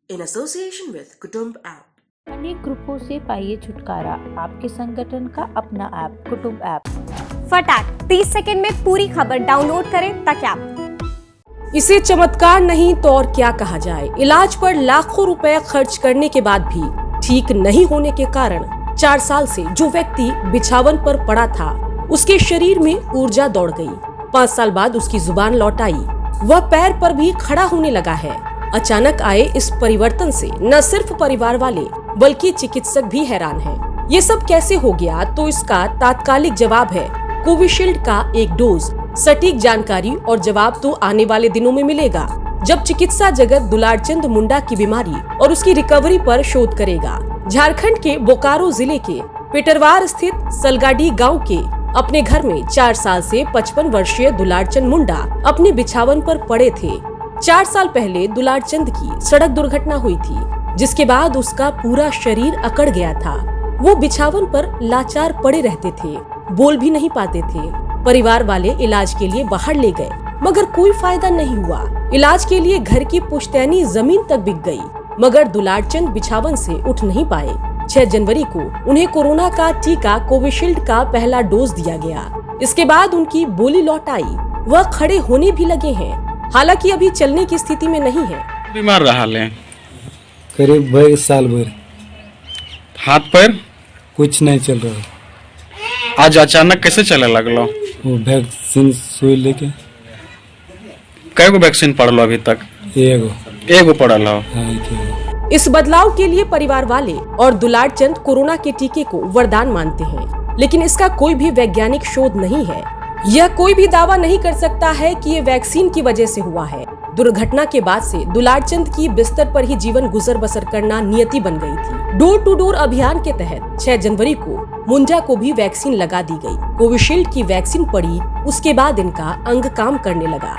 in association with Kutumb app. अनेक ग्रुपों से पाइए छुटकारा, आपके संगठन का अपना ऐप कुटुंब ऐप। फटाक 30 सेकंड में पूरी खबर डाउनलोड करें ताकि आप इसे चमत्कार नहीं तो और क्या कहा जाए। इलाज पर लाखों रुपए खर्च करने के बाद भी ठीक नहीं होने के कारण 4 साल से जो व्यक्ति बिछावन पर पड़ा था उसके शरीर में ऊर्जा दौड़ गई। 5 साल बाद उसकी जुबान लौट आई, वह पैर पर भी खड़ा होने लगा है। अचानक आए इस परिवर्तन से न सिर्फ परिवार वाले बल्कि चिकित्सक भी हैरान हैं। ये सब कैसे हो गया, तो इसका तात्कालिक जवाब है कोविशील्ड का एक डोज। सटीक जानकारी और जवाब तो आने वाले दिनों में मिलेगा, जब चिकित्सा जगत दुलारचंद मुंडा की बीमारी और उसकी रिकवरी पर शोध करेगा। झारखंड के बोकारो जिले के पेटरवार स्थित सलगाडी गांव के अपने घर में 4 साल से 55 वर्षीय दुलारचंद मुंडा अपने बिछावन पर पड़े थे। 4 साल पहले दुलारचंद की सड़क दुर्घटना हुई थी, जिसके बाद उसका पूरा शरीर अकड़ गया था। वो बिछावन पर लाचार पड़े रहते थे, बोल भी नहीं पाते थे। परिवार वाले इलाज के लिए बाहर ले गए, मगर कोई फायदा नहीं हुआ। इलाज के लिए घर की पुश्तैनी जमीन तक बिक गई, मगर दुलारचंद बिछावन से उठ नहीं पाए। 6 जनवरी को उन्हें कोरोना का टीका कोविशील्ड का पहला डोज दिया गया। इसके बाद उनकी बोली लौट आई, वह खड़े होने भी लगे हैं। हालांकि अभी चलने की स्थिति में नहीं है। बीमार रहा ले करीब 22 साल भर हाथ पैर कुछ नहीं चल रहा। आज अचानक कैसे चले लगलो? वो वैक्सीन सुई लेके। कई गो वैक्सीन पड़लो अभी तक? एगो पड़ल हो। इस बदलाव के लिए परिवार वाले और दुलारचंद कोरोना के टीके को वरदान मानते हैं, लेकिन इसका कोई भी वैज्ञानिक शोध नहीं है। यह कोई भी दावा नहीं कर सकता है कि ये वैक्सीन की वजह से हुआ है। दुर्घटना के बाद से दुलारचंद की बिस्तर पर ही जीवन गुजर बसर करना नियति बन गई थी। डोर टू डोर अभियान के तहत 6 जनवरी को मुंडा को भी वैक्सीन लगा दी गई। कोविशील्ड की वैक्सीन पड़ी, उसके बाद इनका अंग काम करने लगा।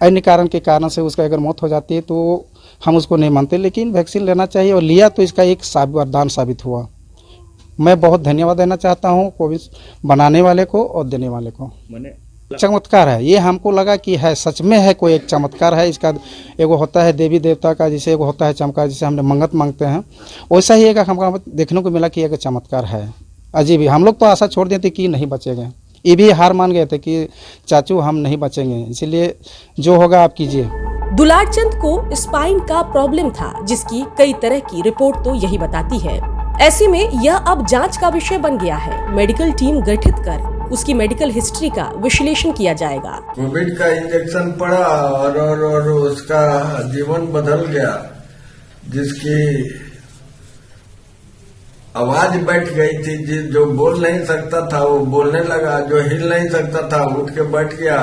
अन्य कारण के कारण से उसका अगर मौत हो जाती है तो हम उसको नहीं मानते, लेकिन वैक्सीन लेना चाहिए और लिया तो इसका एक वरदान साबित हुआ। मैं बहुत धन्यवाद देना चाहता हूँ कोविड बनाने वाले को और देने वाले को। चमत्कार है ये, हमको लगा कि है, सच में है, कोई एक चमत्कार है इसका। एगो होता है देवी देवता का, जैसे एगो होता है चमत्कार, जिसे हमने मंगत मांगते हैं, वैसा ही एक हमको देखने को मिला कि एक चमत्कार है। अजीब ही, हम लोग तो आशा छोड़ दिए थे कि नहीं बचेंगे, ये भी हार मान गए थे कि चाचू हम नहीं बचेंगे, इसलिए जो होगा आप कीजिए। दुलारचंद को स्पाइन का प्रॉब्लम था, जिसकी कई तरह की रिपोर्ट तो यही बताती है। ऐसे में यह अब जांच का विषय बन गया है। मेडिकल टीम गठित कर उसकी मेडिकल हिस्ट्री का विश्लेषण किया जाएगा। कोविड का इंजेक्शन पड़ा और उसका जीवन बदल गया, जिसकी आवाज बैठ गई थी। जो बोल नहीं सकता था वो बोलने लगा, जो हिल नहीं सकता था उठ के बैठ गया।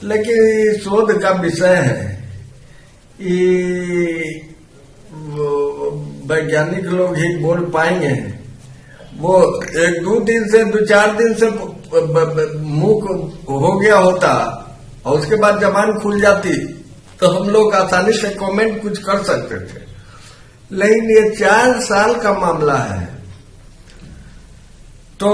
लेकिन शोध का विषय है, वैज्ञानिक लोग ही बोल पाएंगे। वो 1-2 दिन से 2-4 दिन से मुंह हो गया होता और उसके बाद जबान खुल जाती तो हम लोग आसानी से कमेंट कुछ कर सकते थे, लेकिन ये 4 साल का मामला है, तो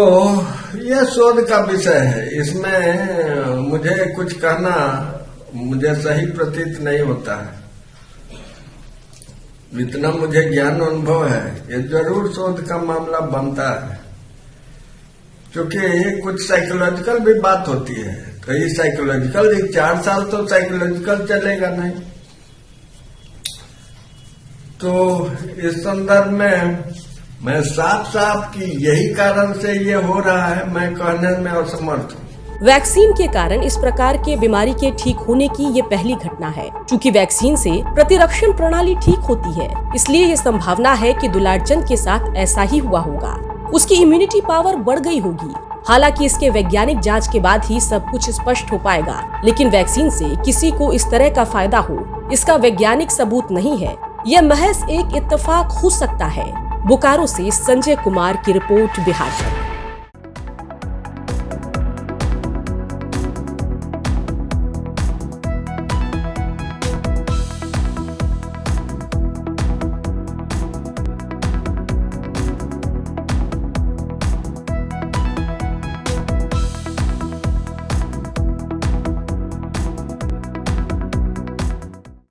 यह शोध का विषय है। इसमें मुझे कुछ कहना मुझे सही प्रतीत नहीं होता है। इतना मुझे ज्ञान अनुभव है, ये जरूर शोध का मामला बनता है, क्योंकि ये कुछ साइकोलॉजिकल भी बात होती है। तो ये साइकोलॉजिकल 4 साल तो साइकोलॉजिकल चलेगा नहीं। तो इस संदर्भ में मैं साफ कि यही कारण से ये हो रहा है, मैं कहने में असमर्थ हूँ। वैक्सीन के कारण इस प्रकार के बीमारी के ठीक होने की ये पहली घटना है। चूँकि वैक्सीन से प्रतिरक्षण प्रणाली ठीक होती है, इसलिए ये संभावना है कि दुलारचंद के साथ ऐसा ही हुआ होगा। उसकी इम्यूनिटी पावर बढ़ गई होगी। हालांकि इसके वैज्ञानिक जांच के बाद ही सब कुछ स्पष्ट हो पाएगा, लेकिन वैक्सीन से किसी को इस तरह का फायदा हो, इसका वैज्ञानिक सबूत नहीं है। यह महज एक इत्तेफाक हो सकता है। बोकारो से संजय कुमार की रिपोर्ट, बिहार।